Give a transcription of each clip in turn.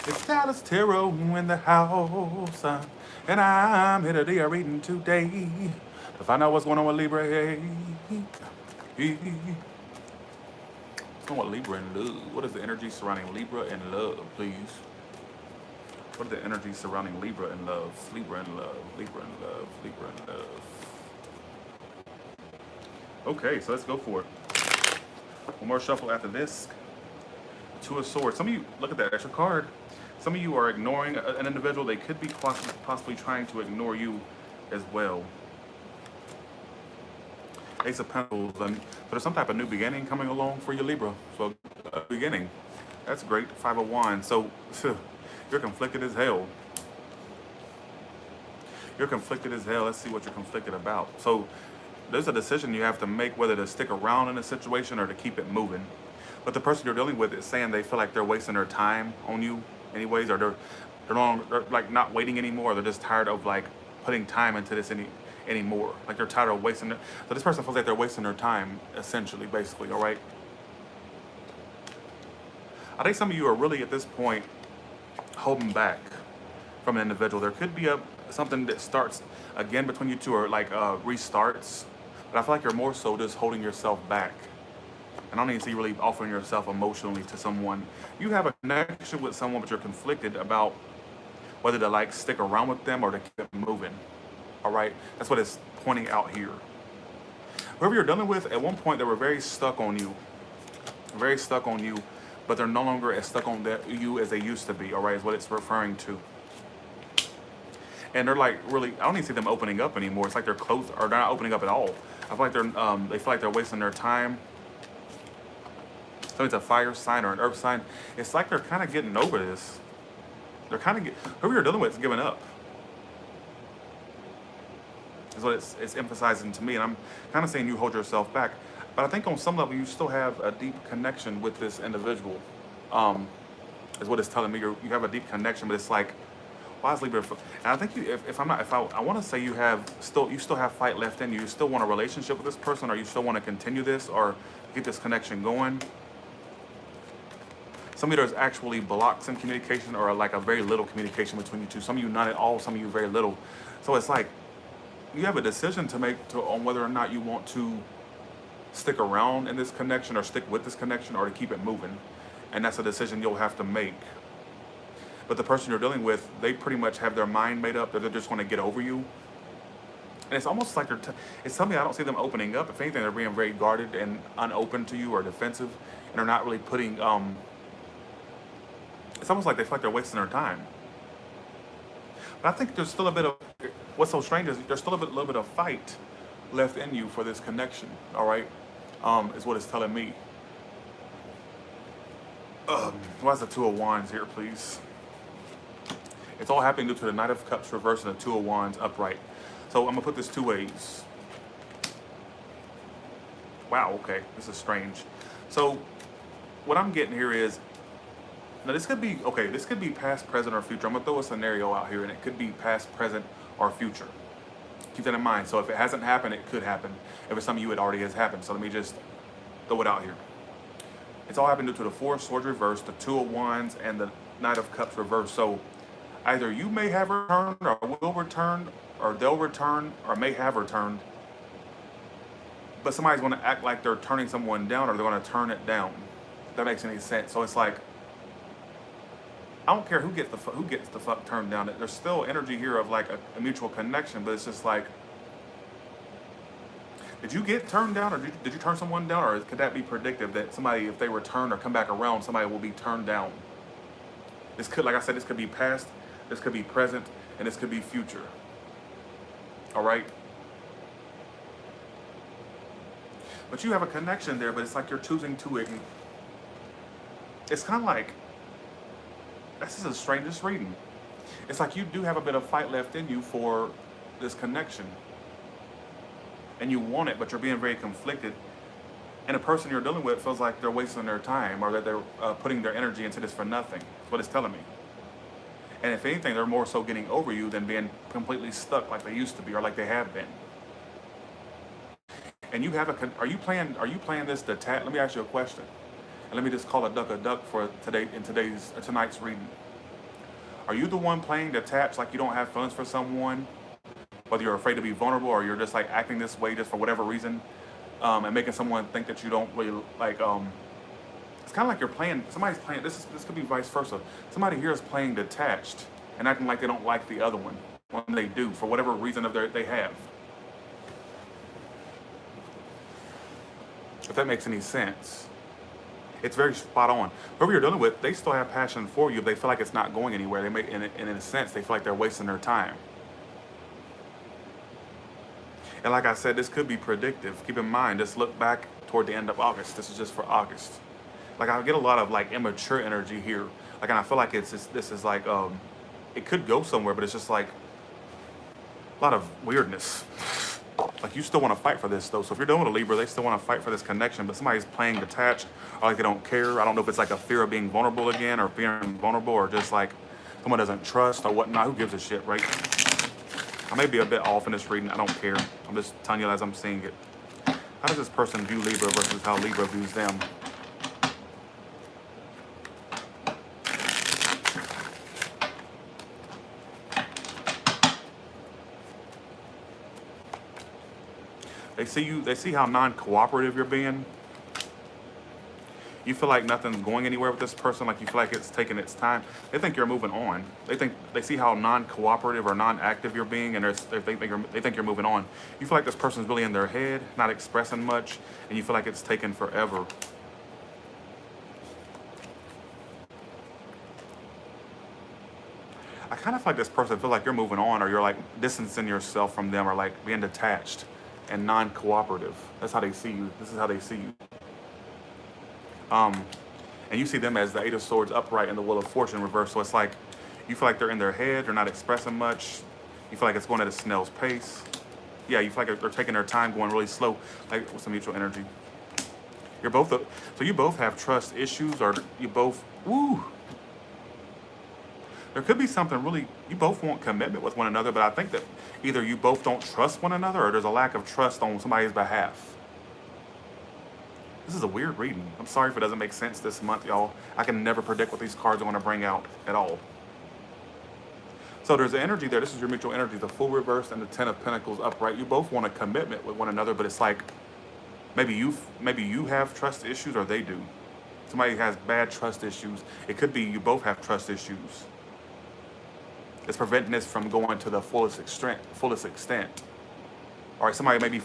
It's Dallas Tarot in the house, and I'm here today reading today to find out what's going on with Libra. What's going on with Libra and love? What is the energy surrounding Libra and love, please? What are the energies surrounding Libra and love? Libra and love, Libra and love, Libra and love. Okay, so let's go for it. One more shuffle after this. Two of Swords. Some of you, look at that extra card. Some of you are ignoring an individual. They could be possibly trying to ignore you as well. Ace of Pentacles. So there's some type of new beginning coming along for you, Libra. So, beginning. That's great. Five of Wands. So, you're conflicted as hell. You're conflicted as hell. Let's see what you're conflicted about. So, there's a decision you have to make whether to stick around in a situation or to keep it moving. But the person you're dealing with is saying they feel like they're wasting their time on you anyways, or they're like not waiting anymore. They're just tired of like putting time into this anymore. Like they're tired of wasting it. So this person feels like they're wasting their time, essentially, basically, all right? I think some of you are really at this point holding back from an individual. There could be something that starts again between you two, or like restarts. But I feel like you're more so just holding yourself back. And I don't even see you really offering yourself emotionally to someone. You have a connection with someone, but you're conflicted about whether to like stick around with them or to keep it moving. All right, that's what it's pointing out here. Whoever you're dealing with, at one point they were very stuck on you, but they're no longer as stuck on you as they used to be. All right, is what it's referring to. And they're like really, I don't even see them opening up anymore. It's like they're closed, or they're not opening up at all. I feel like they feel like they're wasting their time. So it's a fire sign or an earth sign. It's like they're kind of getting over this. They're kind of whoever you're dealing with is giving up. Is what it's emphasizing to me. And I'm kind of saying you hold yourself back. But I think on some level you still have a deep connection with this individual. Is what it's telling me. You have a deep connection, but it's like, why is Libra? And I think I want to say you still have fight left in you. You still want a relationship with this person, or you still want to continue this or get this connection going. Some of you there's actually blocks in communication, or like a very little communication between you two. Some of you not at all, some of you very little. So it's like you have a decision to make on whether or not you want to stick around in this connection or stick with this connection or to keep it moving. And that's a decision you'll have to make. But the person you're dealing with, they pretty much have their mind made up that they're just going to get over you. And it's almost like it's something I don't see them opening up. If anything, they're being very guarded and unopen to you or defensive. And they're not really putting, it's almost like they feel like they're wasting their time. But I think there's still a bit of, what's so strange is there's still little bit of fight left in you for this connection, all right? Is what it's telling me. Why is the Two of Wands here, please? It's all happening due to the Knight of Cups reversed and the Two of Wands upright. So I'm gonna put this two ways. Wow, okay, this is strange. So what I'm getting here is, now this could be, okay, this could be past, present, or future. I'm gonna throw a scenario out here and it could be past, present, or future. Keep that in mind. So if it hasn't happened, it could happen. If it's something you, it already has happened. So let me just throw it out here. It's all happened due to the Four of Swords reversed, the Two of Wands, and the Knight of Cups reversed. So either you may have returned, or will return, or they'll return, or may have returned. But somebody's going to act like they're turning someone down, or they're going to turn it down. If that makes any sense. So it's like, I don't care who gets the fuck turned down. There's still energy here of like a mutual connection, but it's just like, did you get turned down, or did you turn someone down, or could that be predictive that somebody, if they return or come back around, somebody will be turned down? This could, like I said, this could be past, this could be present, and this could be future. All right? But you have a connection there, but it's like you're choosing to ignore. It's kind of like, this is the strangest reading. It's like you do have a bit of fight left in you for this connection. And you want it, but you're being very conflicted. And the person you're dealing with feels like they're wasting their time, or that they're putting their energy into this for nothing. That's what it's telling me. And if anything, they're more so getting over you than being completely stuck like they used to be, or like they have been. And you have are you playing this let me ask you a question. And let me just call a duck for tonight's reading. Are you the one playing detached, like you don't have feelings for someone, whether you're afraid to be vulnerable or you're just like acting this way just for whatever reason, and making someone think that you don't really like? It's kind of like you're playing. Somebody's playing. This could be vice versa. Somebody here is playing detached and acting like they don't like the other one when they do for whatever reason they have. If that makes any sense. It's very spot on. Whoever you're dealing with, they still have passion for you. They feel like it's not going anywhere. They make, and in a sense, they feel like they're wasting their time. And like I said, this could be predictive. Keep in mind, just look back toward the end of August. This is just for August. Like I get a lot of like immature energy here. Like, and I feel like this is like it could go somewhere, but it's just like a lot of weirdness. Like you still want to fight for this though. So if you're dealing with a Libra, they still want to fight for this connection, but somebody's playing detached or like they don't care. I don't know if it's like a fear of being vulnerable again or fearing vulnerable or just like someone doesn't trust or whatnot. Who gives a shit, right? I may be a bit off in this reading. I don't care. I'm just telling you as I'm seeing it. How does this person view Libra versus how Libra views them? They see how non-cooperative you're being. You feel like nothing's going anywhere with this person, like you feel like it's taking its time. They think you're moving on. They see how non-cooperative or non-active you're being, and they think you're moving on. You feel like this person's really in their head, not expressing much, and you feel like it's taken forever. I kind of feel like this person feels like you're moving on, or you're like distancing yourself from them, or like being detached and non-cooperative. That's how they see you. This is how they see you. And you see them as the Eight of Swords upright and the Wheel of Fortune reversed. So it's like you feel like they're in their head, they're not expressing much. You feel like it's going at a snail's pace. Yeah, you feel like they're taking their time, going really slow, like with some mutual energy. You're both, so you both have trust issues, or you both, woo. There could be something really, you both want commitment with one another, but I think that either you both don't trust one another or there's a lack of trust on somebody's behalf. This is a weird reading. I'm sorry if it doesn't make sense this month, y'all. I can never predict what these cards are going to bring out at all. So there's an energy there. This is your mutual energy, the Fool reversed and the Ten of Pentacles upright. You both want a commitment with one another, but it's like maybe you have trust issues or they do. Somebody has bad trust issues. It could be you both have trust issues. It's preventing this from going to the fullest extent. All right, somebody may be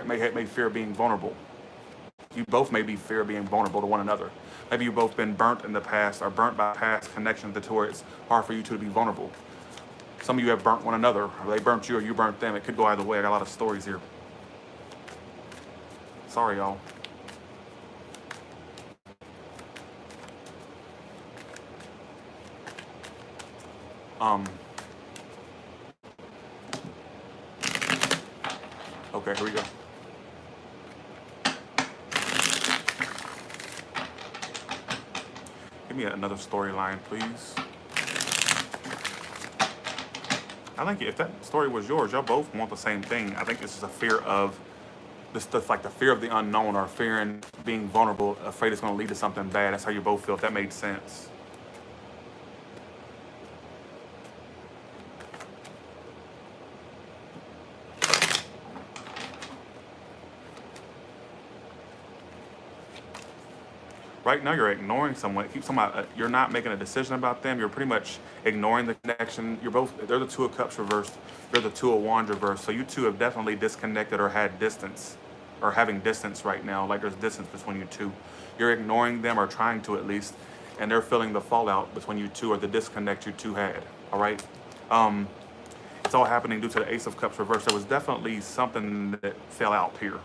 may fear being vulnerable. You both may be fear being vulnerable to one another. Maybe you've both been burnt in the past or burnt by past connections to where it's hard for you two to be vulnerable. Some of you have burnt one another, or they burnt you or you burnt them. It could go either way. I got a lot of stories here. Sorry, y'all. Okay, here we go. Give me another storyline, please. I think if that story was yours, y'all both want the same thing. I think this is a fear of this stuff, like the fear of the unknown, or fearing being vulnerable, afraid it's going to lead to something bad. That's how you both feel. If that made sense. Right now, you're ignoring someone. It keeps someone. You're not making a decision about them. You're pretty much ignoring the connection. You're both. They're the Two of Cups reversed. You're the Two of Wands reversed. So you two have definitely disconnected or had distance, or having distance right now. Like there's distance between you two. You're ignoring them, or trying to at least, and they're feeling the fallout between you two, or the disconnect you two had. All right. It's all happening due to the Ace of Cups reversed. There was definitely something that fell out here.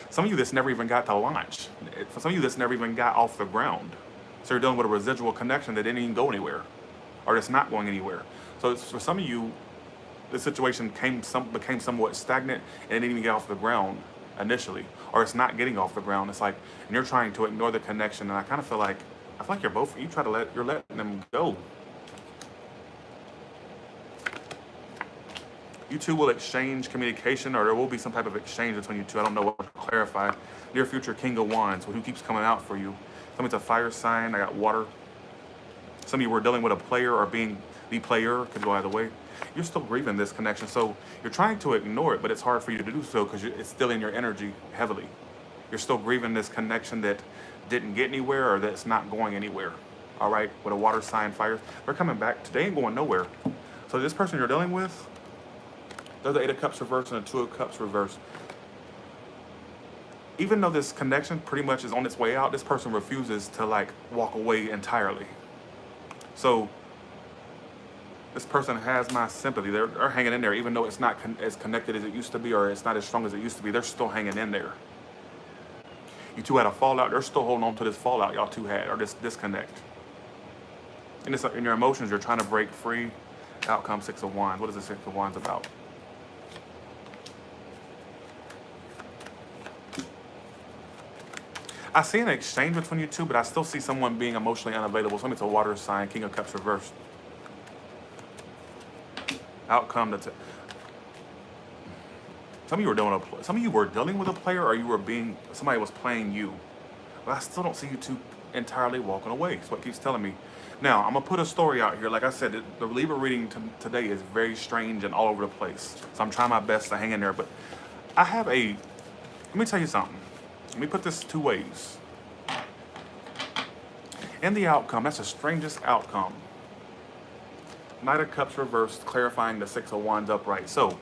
Some of you this never even got to launch. For some of you this never even got off the ground. So you're dealing with a residual connection that didn't even go anywhere, or it's not going anywhere. So it's, for some of you, the situation became somewhat stagnant and it didn't even get off the ground initially, or it's not getting off the ground. It's like, and you're trying to ignore the connection. And I kind of feel like you're letting them go. You two will exchange communication, or there will be some type of exchange between you two. I don't know what to clarify. Near future King of Wands, who keeps coming out for you. Something's a fire sign. I got water. Some of you were dealing with a player or being the player, could go either way. You're still grieving this connection. So you're trying to ignore it, but it's hard for you to do so because it's still in your energy heavily. You're still grieving this connection that didn't get anywhere or that's not going anywhere. All right, with a water sign, fire, they're coming back. They ain't going nowhere. So this person you're dealing with, there's the Eight of Cups reverse and the Two of Cups reverse. Even though this connection pretty much is on its way out, this person refuses to like walk away entirely. So this person has my sympathy. They're hanging in there, even though it's not as connected as it used to be, or it's not as strong as it used to be. They're still hanging in there. You two had a fallout. They're still holding on to this fallout y'all two had, or this disconnect. And it's in your emotions, you're trying to break free. Outcome, Six of Wands. What is the Six of Wands about? I see an exchange between you two, but I still see someone being emotionally unavailable. So it's a water sign, King of Cups reversed. Outcome, some of you were dealing with a player, or somebody was playing you. But I still don't see you two entirely walking away. That's what keeps telling me. Now, I'm going to put a story out here. Like I said, the Libra reading today is very strange and all over the place. So I'm trying my best to hang in there. But let me tell you something. Let me put this two ways. In the outcome, that's the strangest outcome. Knight of Cups reversed, clarifying the Six of Wands upright. So,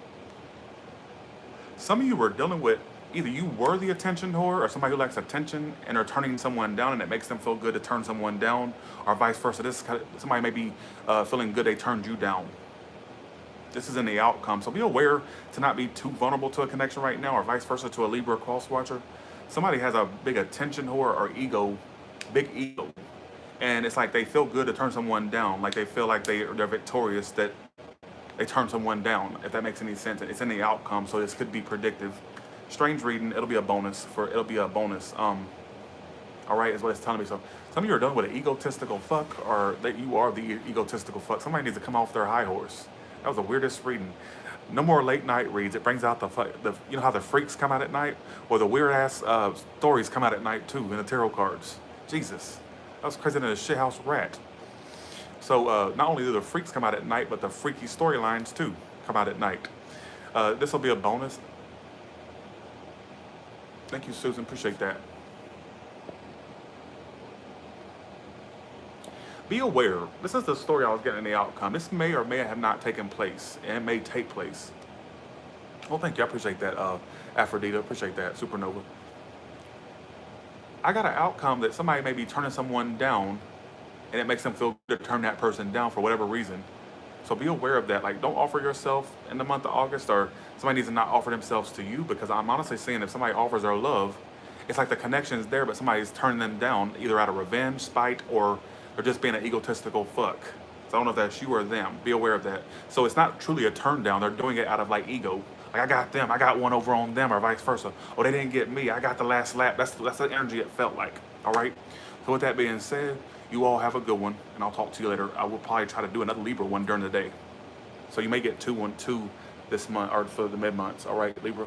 some of you were dealing with, either you were the attention whore or somebody who likes attention and are turning someone down and it makes them feel good to turn someone down, or vice versa. Somebody may be feeling good they turned you down. This is in the outcome. So be aware to not be too vulnerable to a connection right now, or vice versa to a Libra cross watcher. Somebody has a big attention whore or big ego. And it's like they feel good to turn someone down. Like they feel like they're victorious that they turn someone down, if that makes any sense. It's in the outcome, so this could be predictive. Strange reading, it'll be a bonus. All right, is what it's telling me. So some of you are dealing with an egotistical fuck, or that you are the egotistical fuck. Somebody needs to come off their high horse. That was the weirdest reading. No more late night reads. It brings out the you know how the freaks come out at night? Or the weird ass stories come out at night too in the tarot cards. Jesus, that was crazier than a shithouse rat. So not only do the freaks come out at night, but the freaky storylines too come out at night. This will be a bonus. Thank you, Susan. Appreciate that. Be aware. This is the story I was getting in the outcome. This may or may have not taken place, and it may take place. Well, thank you. I appreciate that, Aphrodite. Appreciate that, Supernova. I got an outcome that somebody may be turning someone down, and it makes them feel good to turn that person down for whatever reason. So be aware of that. Like, don't offer yourself in the month of August, or somebody needs to not offer themselves to you, because I'm honestly seeing if somebody offers their love, it's like the connection is there, but somebody's turning them down either out of revenge, spite, or they're just being an egotistical fuck. So I don't know if that's you or them. Be aware of that. So it's not truly a turn down. They're doing it out of like ego. Like, I got them. I got one over on them, or vice versa. Oh, they didn't get me. I got the last lap. That's the energy it felt like. All right. So with that being said, you all have a good one, and I'll talk to you later. I will probably try to do another Libra one during the day. So you may get two this month, or for the mid months. All right, Libra.